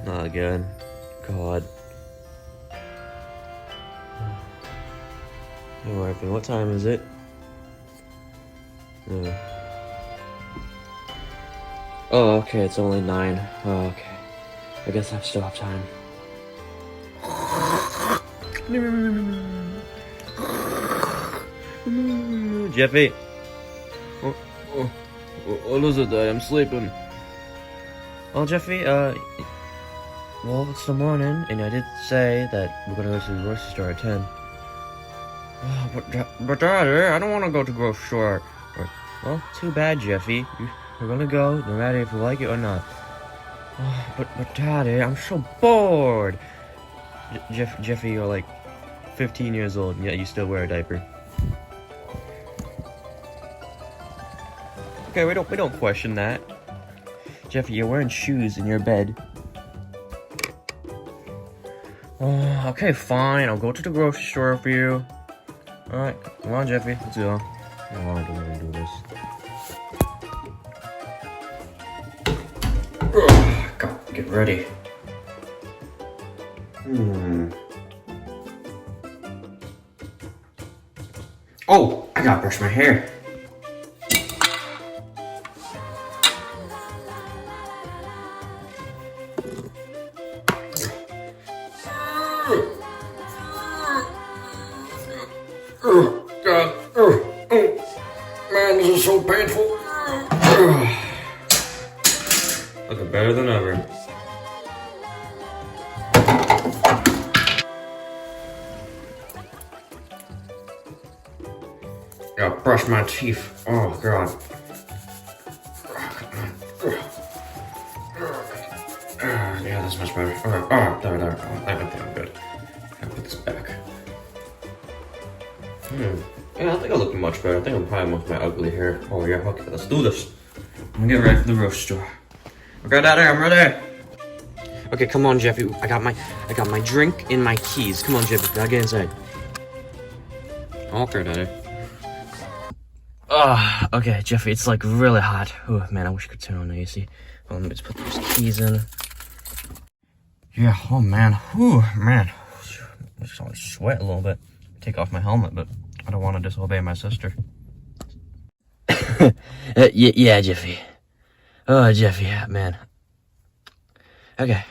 Not again. God. Hey Marvin, what time is it? Oh, okay, it's only 9. Oh, okay. I guess I still have time. Jeffy! What is it, Dad? I'm sleeping. Well, Jeffy, well, it's the morning, and I did say that we're gonna go to the grocery store at 10. But Daddy, I don't want to go to the grocery store. Well, too bad, Jeffy. We're gonna go, no matter if you like it or not. But Daddy, I'm so bored. Jeffy, you're like 15 years old, and yet you still wear a diaper. Okay, we don't question that. Jeffy, you're wearing shoes in your bed. Okay, fine. I'll go to the grocery store for you. Alright, come on, Jeffy. Let's go. Oh, I don't want to do this. God, get ready. Oh, I gotta brush my hair. God, man, this is so painful. Looking better than ever. Gotta brush my teeth. Oh, God. Yeah, that's much better. Alright, there. I think I'm good. Gotta put this back. Yeah, I think I look much better. I think I'm probably with my ugly hair. Oh yeah, okay, let's do this. I'm gonna get ready for the grocery store. Okay, Daddy, I'm ready. Okay, come on, Jeffy. I got my drink and my keys. Come on, Jeffy, gotta get inside. Okay, Daddy. Okay, Jeffy, it's like really hot. Oh man, I wish I could turn on the AC. Well, let me just put these keys in. Yeah, oh man. Whew, man. I just always sweat a little bit. Take off my helmet, but I don't want to disobey my sister. Yeah, Jeffy. Oh, Jeffy, man. Okay.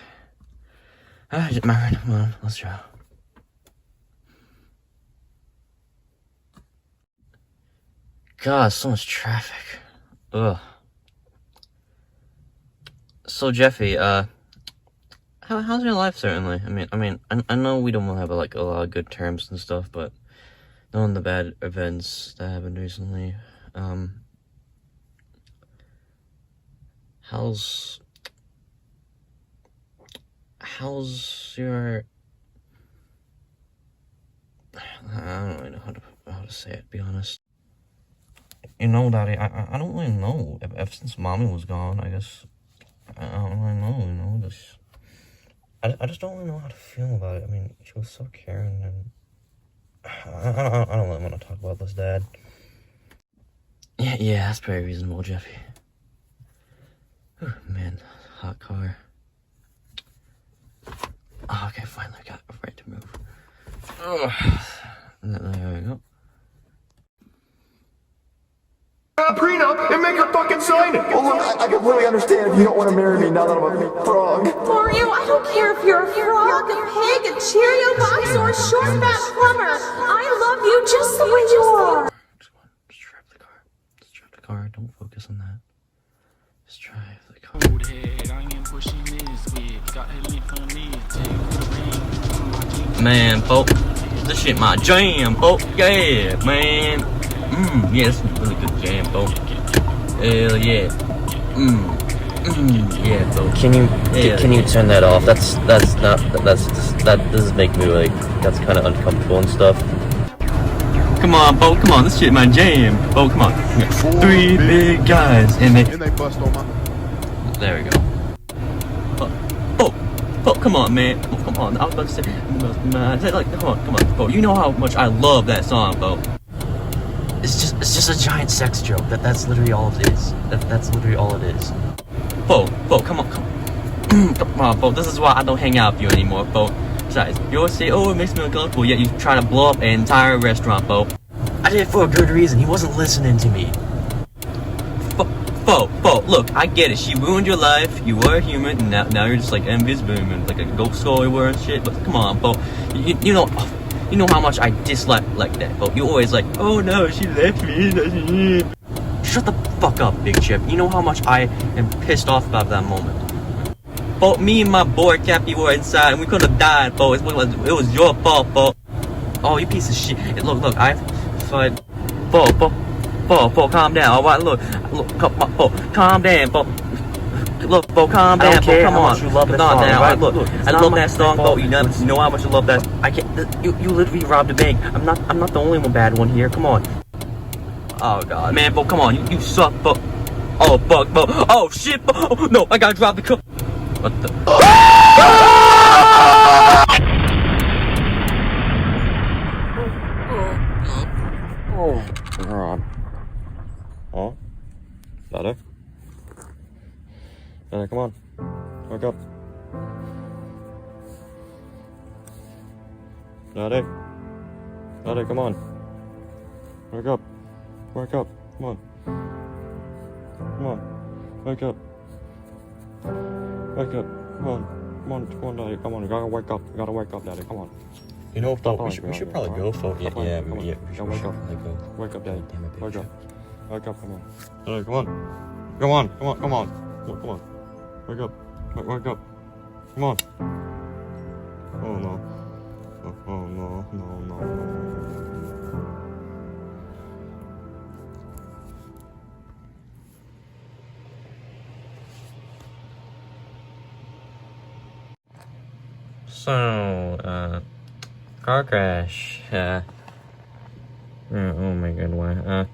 Marvin, come on, let's try. God, so much traffic. Ugh. So, Jeffy, how's your life, certainly? I know we don't have, like, a lot of good terms and stuff, but knowing the bad events that happened recently, how's your... I don't really know how to say it, to be honest. You know, Daddy, I don't really know. Ever since Mommy was gone, I guess, I don't really know, you know, I just don't really know how to feel about it. I mean, she was so caring, and I don't really want to talk about this, Dad. Yeah, that's pretty reasonable, Jeffy. Whew, man, hot car. Oh, okay, finally I got it right to move. There we go. A prenup and make her fucking sign it. Well, look, I can really understand if you don't want to marry me now that I'm a frog. Mario, I don't care if you're a frog, a pig, a Cheerio box, or a short fat plumber. I love you just the way you are. Just drive the car. Just drive the car. Don't focus on that. Just drive the car. Man, folk, this shit my jam, folk. Yeah, man. Yeah, this is a really good jam, folk. Hell yeah. Yeah, folk. Can you turn that off? That this is making me like, that's kind of uncomfortable and stuff. Come on, folk, come on, this shit my jam. Oh, come on. We got 3 big guys and they bust on my... There we go. Oh, come on, man. Oh, come on. I was about to say, like, come on, Bo. You know how much I love that song, Bo. It's just a giant sex joke. That's literally all it is. That's literally all it is. Bo, come on, come on, Bo. This is why I don't hang out with you anymore, Bo. Besides, you always say, oh, it makes me uncomfortable, yet you try to blow up an entire restaurant, Bo. I did it for a good reason. He wasn't listening to me. Bo, look, I get it. She ruined your life. You were human, and now you're just like envious booming, like a ghost story were and shit. But come on, Bo. You know how much I dislike like that, Bo. You always like, oh no, she left me. Shut the fuck up, Big Chip. You know how much I am pissed off about that moment. Bo, me and my boy Cappy were inside, and we could have died, Bo. It was your fault, Bo. Oh, you piece of shit. Look, I fight. Bo, calm down. All right, look, Bo, calm down, Bo. Look, Bo, calm down, Bo. Come on, you love that song, right? Look, I love that song, Bo. You know how much I love that. I can't. You literally robbed a bank. I'm not the only one bad one here. Come on. Oh God, man, Bo, come on. You suck, Bo. Oh, Bo. Oh shit, Bo. Oh, no, I gotta drop the cup. What the? Oh God. Oh, Daddy? Daddy, come on. Wake up. Daddy? Daddy, come on. Wake up. Wake up. Come on. Come on. Wake up. Wake up. Come on, Daddy. Come on. You gotta wake up. You gotta wake up, Daddy. Come on. You know, we should probably go, folks. Yeah, we should wake up. probably go. Wake up, Daddy. Damn it, Wake bitch. up. Wake up, come on. Daddy, come on. Come on. Come on. Come on. Come on. Wake up. Wake up. Come on. Oh no. Oh no. So, car crash. Oh my God, why?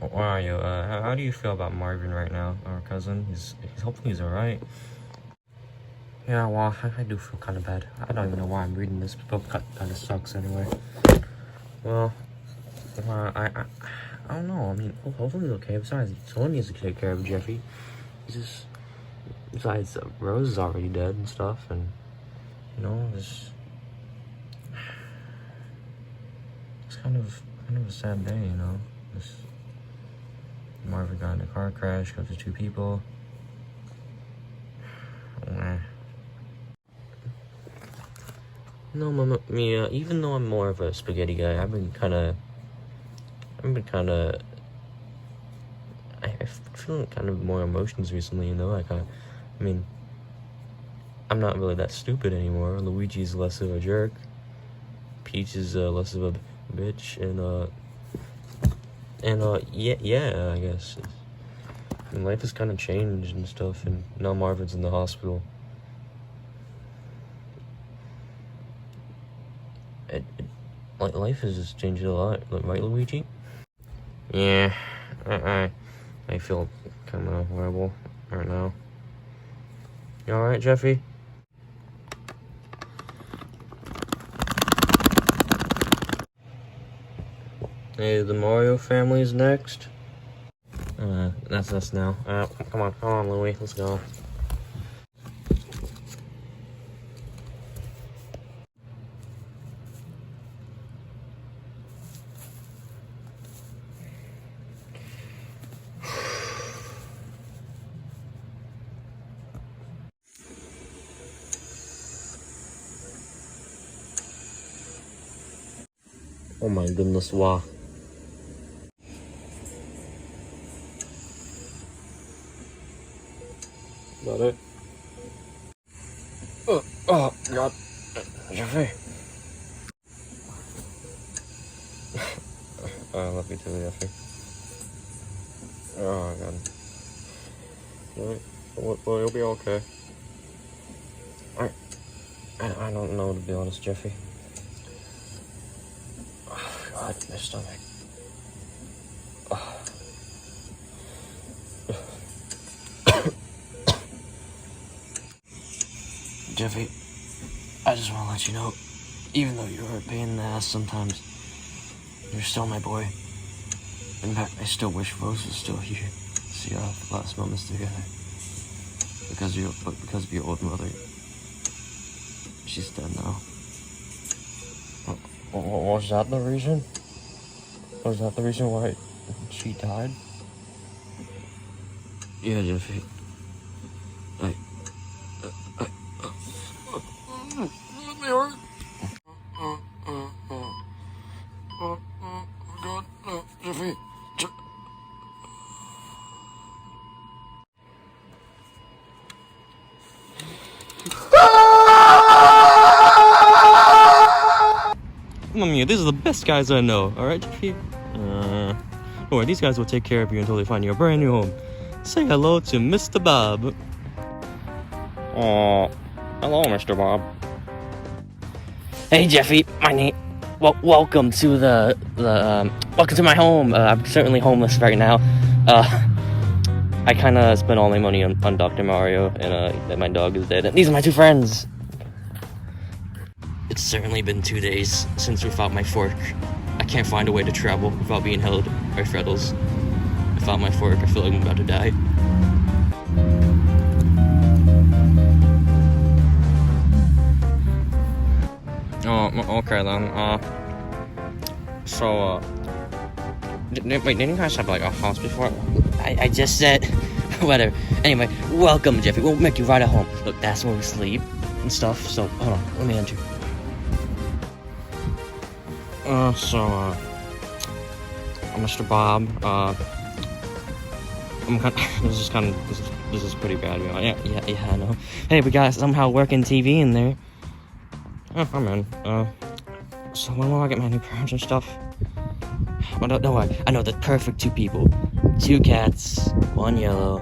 Where are you? How do you feel about Marvin right now, our cousin? He's hopefully he's alright. Yeah, well, I do feel kind of bad. I don't even know why I'm reading this. The book kind of sucks anyway. Well, I don't know. I mean, hopefully he's okay. Besides, someone needs to take care of Jeffy. Besides, Rose is already dead and stuff, and you know, it's kind of a sad day, you know. Marvin got in a car crash, killed 2 people. No, me, even though I'm more of a spaghetti guy, I feel kind of more emotions recently, you know. I mean, I'm not really that stupid anymore. Luigi's less of a jerk. Peach is less of a bitch, yeah, I guess. I mean, life has kind of changed and stuff, and now Marvin's in the hospital. Life has just changed a lot, right, Luigi? Yeah, I feel kind of horrible right now. You alright, Jeffy? Hey, the Mario family's next. That's us now. Come on, Louie, let's go. Oh my goodness, wow. That it? Oh, God. Jeffy. I love you too, Jeffy. Oh, God. Well, you'll be okay. I don't know, to be honest, Jeffy. Oh, God, my stomach. Oh. Jeffy, I just want to let you know, even though you're a pain in the ass sometimes, you're still my boy. In fact, I still wish Rose was still here to see our last moments together. because of your old mother. She's dead now. Was that the reason? Was that the reason why she died? Yeah, Jeffy. Jeffy. Mommy, these are the best guys I know, alright, Jeffy? Don't worry, these guys will take care of you until they find you a brand new home. Say hello to Mr. Bob. Oh, hello, Mr. Bob. Hey Jeffy, my name. Well, welcome to welcome to my home. I'm certainly homeless right now. I kind of spent all my money on Dr. Mario, and my dog is dead. And these are my two friends. It's certainly been 2 days since we found my fork. I can't find a way to travel without being held by Freddles. I found my fork. I feel like I'm about to die. Oh, okay then. Wait, didn't you guys have like a house before? I just said, whatever. Anyway, welcome Jeffy. We'll make you right at home. Look, that's where we sleep and stuff. So hold on, let me enter. Mr. Bob, this is pretty bad, you know. Yeah, I know. Hey, we got somehow working TV in there. Oh, I'm in. So when will I get my new parents and stuff? Well, don't worry. I know the perfect two people. 2 cats, 1 yellow,